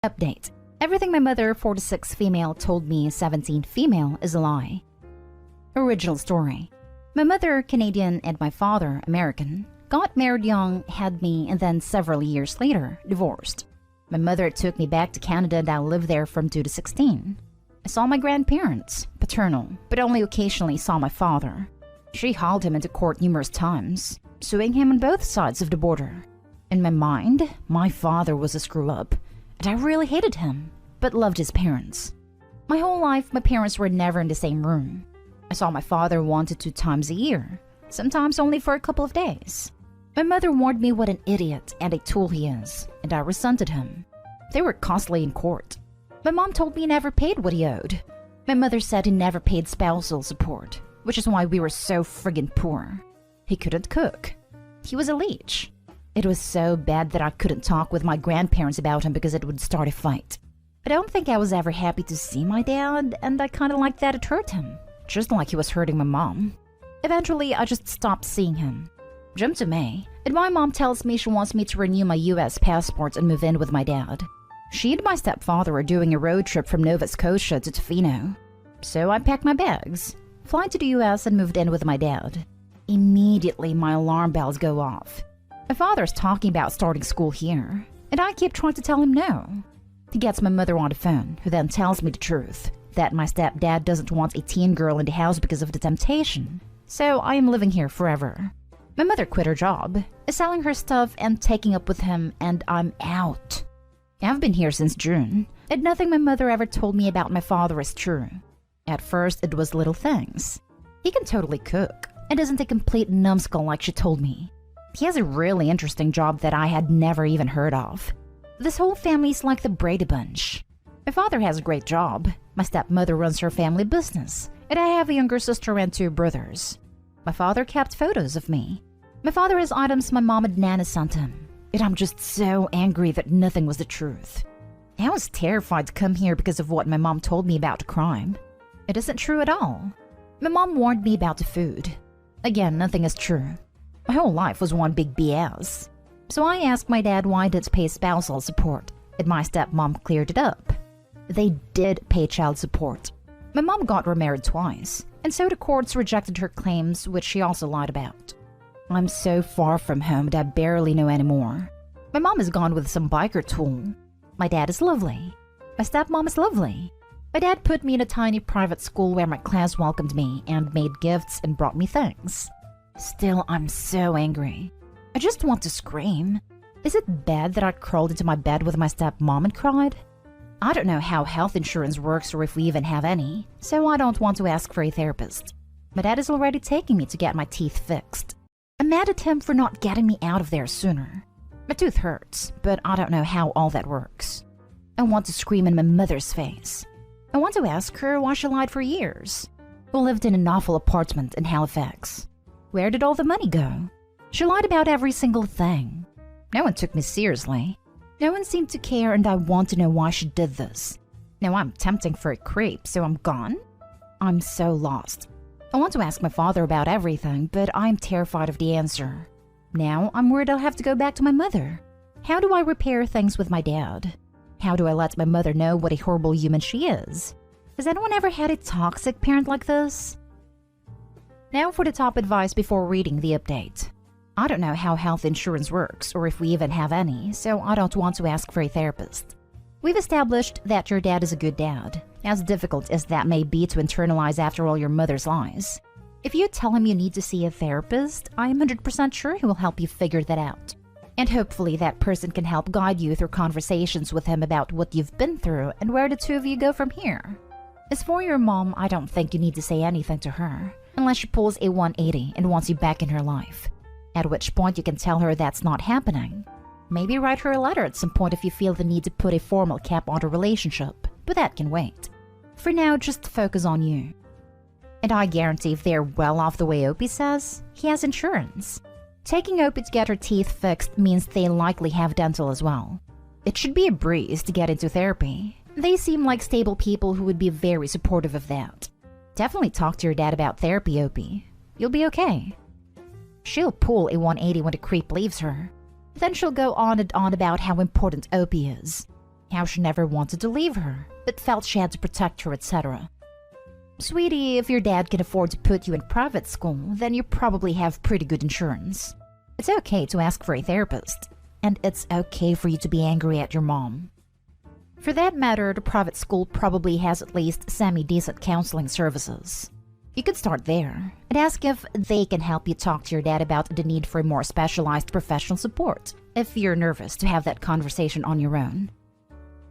Update. Everything my mother, 46 female, told me, 17 female, is a lie. Original story. My mother, Canadian, and my father, American, got married young, had me, and then several years later, divorced. My mother took me back to Canada and I lived there from 2 to 16. I saw my grandparents, paternal, but only occasionally saw my father. She hauled him into court numerous times, suing him on both sides of the border. In my mind, my father was a screw-up, and I really hated him, but loved his parents. My whole life, my parents were never in the same room. I saw my father 1 to 2 times a year, sometimes only for a couple of days. My mother warned me what an idiot and a tool he is, and I resented him. They were constantly in court. My mom told me he never paid what he owed. My mother said he never paid spousal support, which is why we were so friggin' poor. He couldn't cook. He was a leech. It was so bad that I couldn't talk with my grandparents about him because it would start a fight. I don't think I was ever happy to see my dad, and I kinda liked that it hurt him, just like he was hurting my mom. Eventually, I just stopped seeing him. Jump to May, and my mom tells me she wants me to renew my US passport and move in with my dad. She and my stepfather are doing a road trip from Nova Scotia to Tofino. So I packed my bags, fly to the US, and moved in with my dad. Immediately, my alarm bells go off. My father's talking about starting school here, and I keep trying to tell him no. He gets my mother on the phone, who then tells me the truth, that my stepdad doesn't want a teen girl in the house because of the temptation, so I am living here forever. My mother quit her job, is selling her stuff and taking up with him, and I'm out. I've been here since June, and nothing my mother ever told me about my father is true. At first, it was little things. He can totally cook, and isn't a complete numbskull like she told me. He has a really interesting job that I had never even heard of. This whole family's like the Brady Bunch. My father has a great job, my stepmother runs her family business, and I have a younger sister and 2 brothers. My father kept photos of me. My father has items my mom and Nana sent him, and I'm just so angry that nothing was the truth. I was terrified to come here because of what my mom told me about the crime. It isn't true at all. My mom warned me about the food. Again, nothing is true. My whole life was one big BS. So I asked my dad why I didn't pay spousal support, and my stepmom cleared it up. They did pay child support. My mom got remarried twice, and so the courts rejected her claims, which she also lied about. I'm so far from home that I barely know anymore. My mom is gone with some biker tool. My dad is lovely. My stepmom is lovely. My dad put me in a tiny private school where my class welcomed me and made gifts and brought me things. Still, I'm so angry. I just want to scream. Is it bad that I crawled into my bed with my stepmom and cried? I don't know how health insurance works or if we even have any, so I don't want to ask for a therapist. My dad is already taking me to get my teeth fixed. I'm mad at him for not getting me out of there sooner. My tooth hurts, but I don't know how all that works. I want to scream in my mother's face. I want to ask her why she lied for years. We lived in an awful apartment in Halifax. Where did all the money go? She lied about every single thing. No one took me seriously. No one seemed to care, and I want to know why she did this. Now I'm tempting for a creep, so I'm gone? I'm so lost. I want to ask my father about everything, but I'm terrified of the answer. Now I'm worried I'll have to go back to my mother. How do I repair things with my dad? How do I let my mother know what a horrible human she is? Has anyone ever had a toxic parent like this? Now for the top advice before reading the update. I don't know how health insurance works or if we even have any, so I don't want to ask for a therapist. We've established that your dad is a good dad, as difficult as that may be to internalize after all your mother's lies. If you tell him you need to see a therapist, I'm 100% sure he will help you figure that out. And hopefully that person can help guide you through conversations with him about what you've been through and where the 2 of you go from here. As for your mom, I don't think you need to say anything to her, unless she pulls a 180 and wants you back in her life. At which point you can tell her that's not happening. Maybe write her a letter at some point if you feel the need to put a formal cap on the relationship, but that can wait. For now, just focus on you. And I guarantee if they're well off the way Opie says, he has insurance. Taking Opie to get her teeth fixed means they likely have dental as well. It should be a breeze to get into therapy. They seem like stable people who would be very supportive of that. Definitely talk to your dad about therapy, Opie. You'll be okay. She'll pull a 180 when the creep leaves her. Then she'll go on and on about how important Opie is. how she never wanted to leave her, but felt she had to protect her, etc. Sweetie, if your dad can afford to put you in private school, then you probably have pretty good insurance. It's okay to ask for a therapist, and it's okay for you to be angry at your mom. For that matter, the private school probably has at least semi-decent counseling services. You could start there and ask if they can help you talk to your dad about the need for more specialized professional support if you're nervous to have that conversation on your own.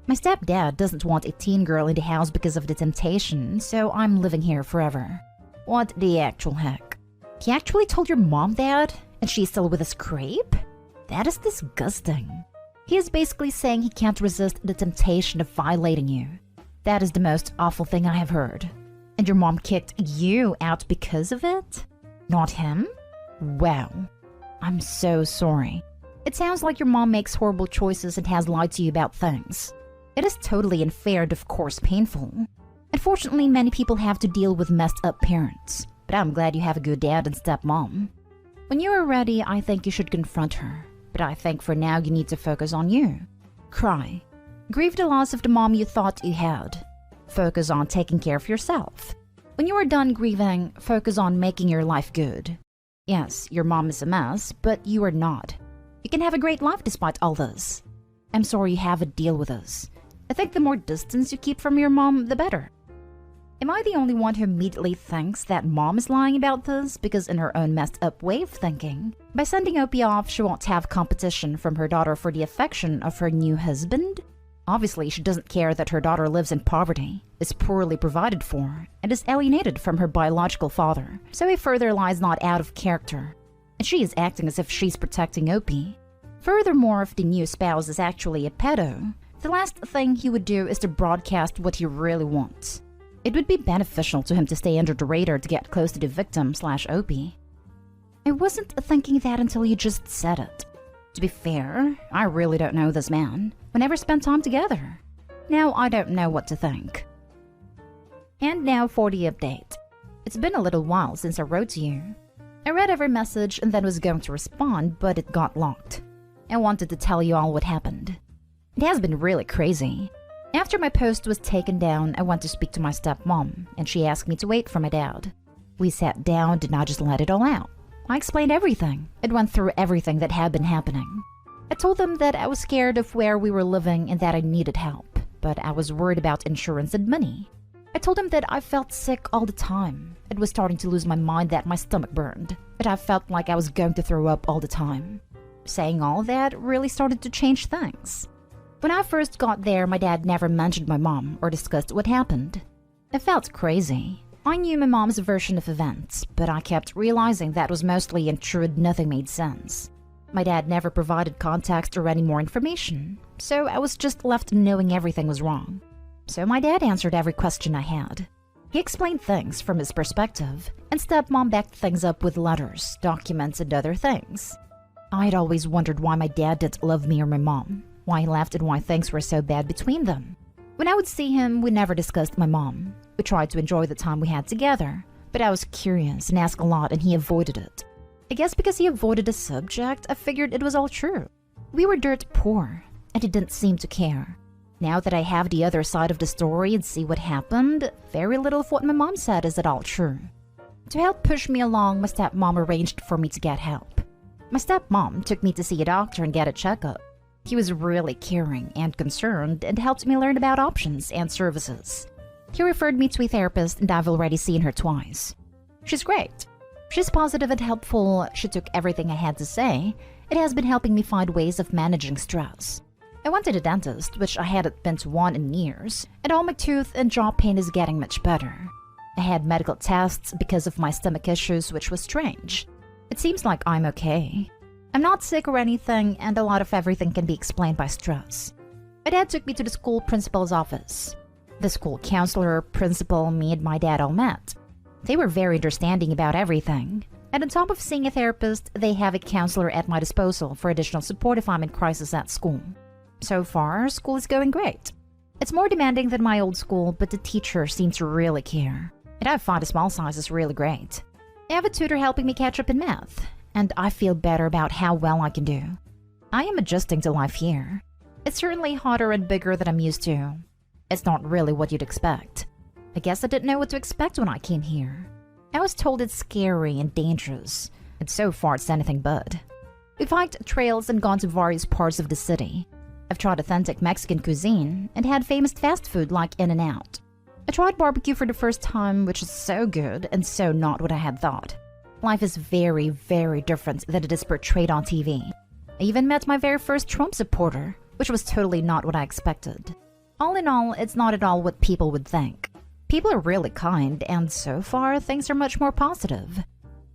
My stepdad doesn't want a teen girl in the house because of the temptation, so I'm living here forever. What the actual heck? He actually told your mom that, and she's still with his creep? That is disgusting. He is basically saying he can't resist the temptation of violating you. That is the most awful thing I have heard. And your mom kicked you out because of it? Not him? Wow. I'm so sorry. It sounds like your mom makes horrible choices and has lied to you about things. It is totally unfair and of course painful. Unfortunately, many people have to deal with messed up parents, but I'm glad you have a good dad and stepmom. When you are ready, I think you should confront her, but I think for now you need to focus on you. Cry. Grieve the loss of the mom you thought you had. Focus on taking care of yourself. When you are done grieving, focus on making your life good. Yes, your mom is a mess, but you are not. You can have a great life despite all this. I'm sorry you have to deal with this. I think the more distance you keep from your mom, the better. Am I the only one who immediately thinks that mom is lying about this because in her own messed up way of thinking, by sending Opie off, she won't have competition from her daughter for the affection of her new husband? Obviously, she doesn't care that her daughter lives in poverty, is poorly provided for, and is alienated from her biological father, so a further lie is not out of character. And she is acting as if she's protecting Opie. Furthermore, if the new spouse is actually a pedo, the last thing he would do is to broadcast what he really wants. It would be beneficial to him to stay under the radar to get close to the victim/Opie. I wasn't thinking that until you just said it. To be fair, I really don't know this man. We never spent time together. Now I don't know what to think. And now for the update. It's been a little while since I wrote to you. I read every message and then was going to respond, but it got locked. I wanted to tell you all what happened. It has been really crazy. After my post was taken down, I went to speak to my stepmom, and she asked me to wait for my dad. We sat down and I just let it all out. I explained everything. It went through everything that had been happening. I told them that I was scared of where we were living and that I needed help, but I was worried about insurance and money. I told him that I felt sick all the time. It was starting to lose my mind that my stomach burned, but I felt like I was going to throw up all the time. Saying all that really started to change things. When I first got there, my dad never mentioned my mom or discussed what happened. I felt crazy. I knew my mom's version of events, but I kept realizing that was mostly untrue and nothing made sense. My dad never provided context or any more information, so I was just left knowing everything was wrong. So my dad answered every question I had. He explained things from his perspective, and stepmom backed things up with letters, documents, and other things. I'd always wondered why my dad didn't love me or my mom, why he left and why things were so bad between them. When I would see him, we never discussed my mom. We tried to enjoy the time we had together, but I was curious and asked a lot and he avoided it. I guess because he avoided the subject, I figured it was all true. We were dirt poor, and he didn't seem to care. Now that I have the other side of the story and see what happened, very little of what my mom said is at all true. To help push me along, my stepmom arranged for me to get help. My stepmom took me to see a doctor and get a checkup. He was really caring and concerned and helped me learn about options and services. He referred me to a therapist and I've already seen her twice. She's great. She's positive and helpful. She took everything I had to say. It has been helping me find ways of managing stress. I went to the dentist, which I hadn't been to one in years, and all my tooth and jaw pain is getting much better. I had medical tests because of my stomach issues, which was strange. It seems like I'm okay. I'm not sick or anything, and a lot of everything can be explained by stress. My dad took me to the school principal's office. The school counselor, principal, me, and my dad all met. They were very understanding about everything. And on top of seeing a therapist, they have a counselor at my disposal for additional support if I'm in crisis at school. So far, school is going great. It's more demanding than my old school, but the teacher seems to really care. And I find a small size is really great. I have a tutor helping me catch up in math, and I feel better about how well I can do. I am adjusting to life here. It's certainly hotter and bigger than I'm used to. It's not really what you'd expect. I guess I didn't know what to expect when I came here. I was told it's scary and dangerous, and so far it's anything but. We've hiked trails and gone to various parts of the city. I've tried authentic Mexican cuisine and had famous fast food like In-N-Out. I tried barbecue for the first time, which is so good and so not what I had thought. Life is very, very different than it is portrayed on TV. I even met my very first Trump supporter, which was totally not what I expected. All in all, it's not at all what people would think. People are really kind, and so far, things are much more positive.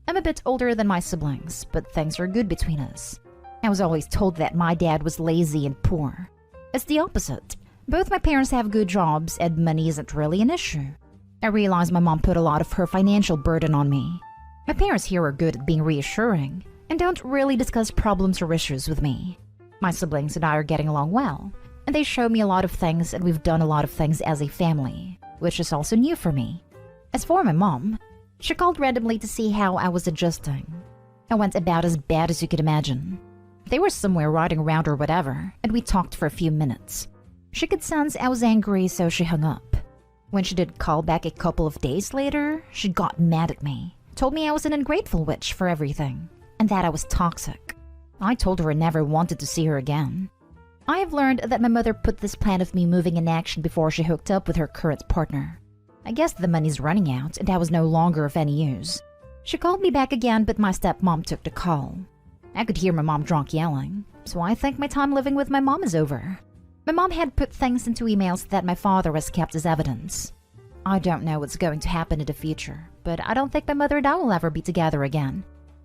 I'm a bit older than my siblings, but things are good between us. I was always told that my dad was lazy and poor. It's the opposite. Both my parents have good jobs, and money isn't really an issue. I realize my mom put a lot of her financial burden on me. My parents here are good at being reassuring, and don't really discuss problems or issues with me. My siblings and I are getting along well, and they show me a lot of things, and we've done a lot of things as a family, which is also new for me. As for my mom, she called randomly to see how I was adjusting. I went about as bad as you could imagine. They were somewhere riding around or whatever, and we talked for a few minutes. She could sense I was angry, so she hung up. When she did call back a couple of days later, she got mad at me, told me I was an ungrateful witch for everything, and that I was toxic. I told her I never wanted to see her again. I have learned that my mother put this plan of me moving in action before she hooked up with her current partner. I guess the money's running out, and I was no longer of any use. She called me back again, but my stepmom took the call. I could hear my mom drunk yelling, so I think my time living with my mom is over. My mom had put things into emails that my father has kept as evidence. I don't know what's going to happen in the future, but I don't think my mother and I will ever be together again.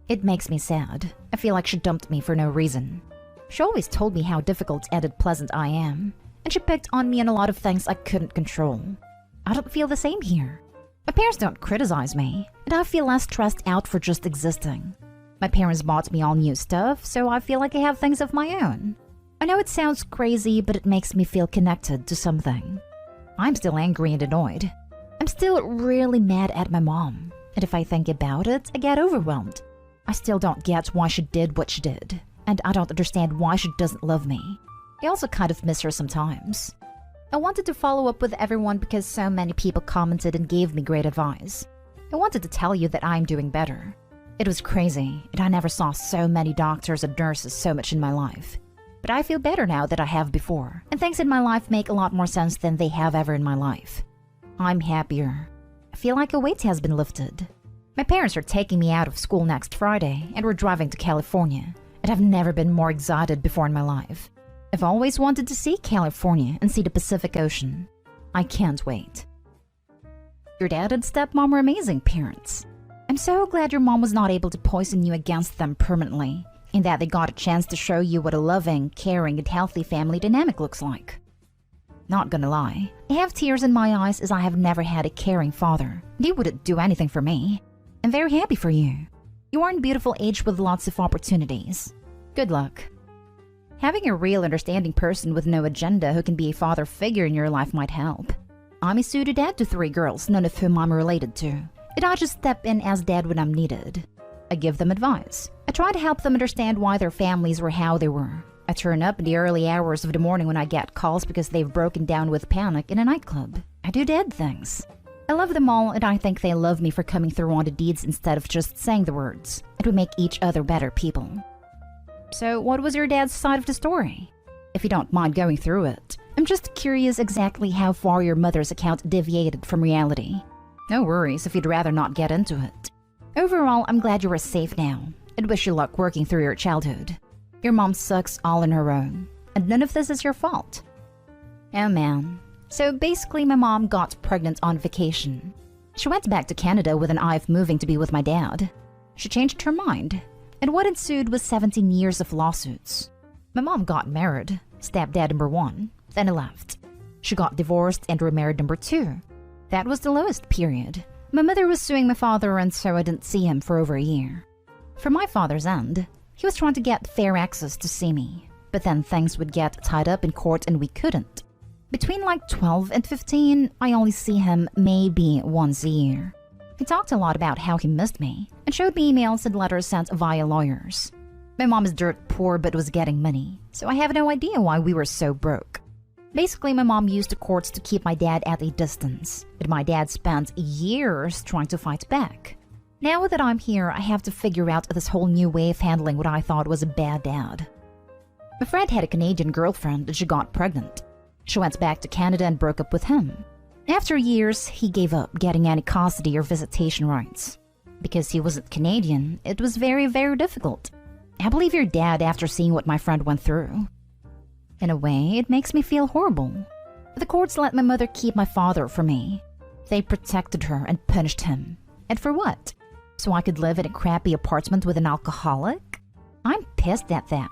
It makes me sad. I feel like she dumped me for no reason. She always told me how difficult and unpleasant I am, and she picked on me in a lot of things I couldn't control. I don't feel the same here. My parents don't criticize me, and I feel less stressed out for just existing. My parents bought me all new stuff, so I feel like I have things of my own. I know it sounds crazy, but it makes me feel connected to something. I'm still angry and annoyed. I'm still really mad at my mom, and if I think about it, I get overwhelmed. I still don't get why she did what she did, and I don't understand why she doesn't love me. I also kind of miss her sometimes. I wanted to follow up with everyone because so many people commented and gave me great advice. I wanted to tell you that I'm doing better. It was crazy, and I never saw so many doctors and nurses so much in my life. But I feel better now than I have before, and things in my life make a lot more sense than they have ever in my life. I'm happier. I feel like a weight has been lifted. My parents are taking me out of school next Friday, and we're driving to California, and I've never been more excited before in my life. I've always wanted to see California and see the Pacific Ocean. I can't wait. Your dad and stepmom were amazing parents. I'm so glad your mom was not able to poison you against them permanently, in that they got a chance to show you what a loving, caring, and healthy family dynamic looks like. Not gonna lie, I have tears in my eyes as I have never had a caring father, and he wouldn't do anything for me. I'm very happy for you. You are in a beautiful age with lots of opportunities. Good luck. Having a real understanding person with no agenda who can be a father figure in your life might help. I'm a pseudo dad to 3 girls, none of whom I'm related to, and I just step in as dad when I'm needed. I give them advice. I try to help them understand why their families were how they were. I turn up in the early hours of the morning when I get calls because they've broken down with panic in a nightclub. I do dad things. I love them all, and I think they love me for coming through on the deeds instead of just saying the words. And we make each other better people. So what was your dad's side of the story? If you don't mind going through it, I'm just curious exactly how far your mother's account deviated from reality. No worries if you'd rather not get into it. Overall, I'm glad you are safe now, and wish you luck working through your childhood. Your mom sucks all on her own, and none of this is your fault. Oh man. So basically my mom got pregnant on vacation. She went back to Canada with an eye of moving to be with my dad. She changed her mind, and what ensued was 17 years of lawsuits. My mom got married, stepdad number 1, then he left. She got divorced and remarried number 2. That was the lowest period. My mother was suing my father, and so I didn't see him for over a year. From my father's end, he was trying to get fair access to see me, but then things would get tied up in court and we couldn't. Between like 12 and 15, I only see him maybe once a year. He talked a lot about how he missed me and showed me emails and letters sent via lawyers. My mom is dirt poor but was getting money, so I have no idea why we were so broke. Basically, my mom used the courts to keep my dad at a distance, but my dad spent years trying to fight back. Now that I'm here, I have to figure out this whole new way of handling what I thought was a bad dad. My friend had a Canadian girlfriend and she got pregnant. She went back to Canada and broke up with him. After years, he gave up getting any custody or visitation rights. Because he wasn't Canadian, it was very, very difficult. I believe your dad after seeing what my friend went through. In a way, it makes me feel horrible. The courts let my mother keep my father from me. They protected her and punished him. And for what? So I could live in a crappy apartment with an alcoholic? I'm pissed at that.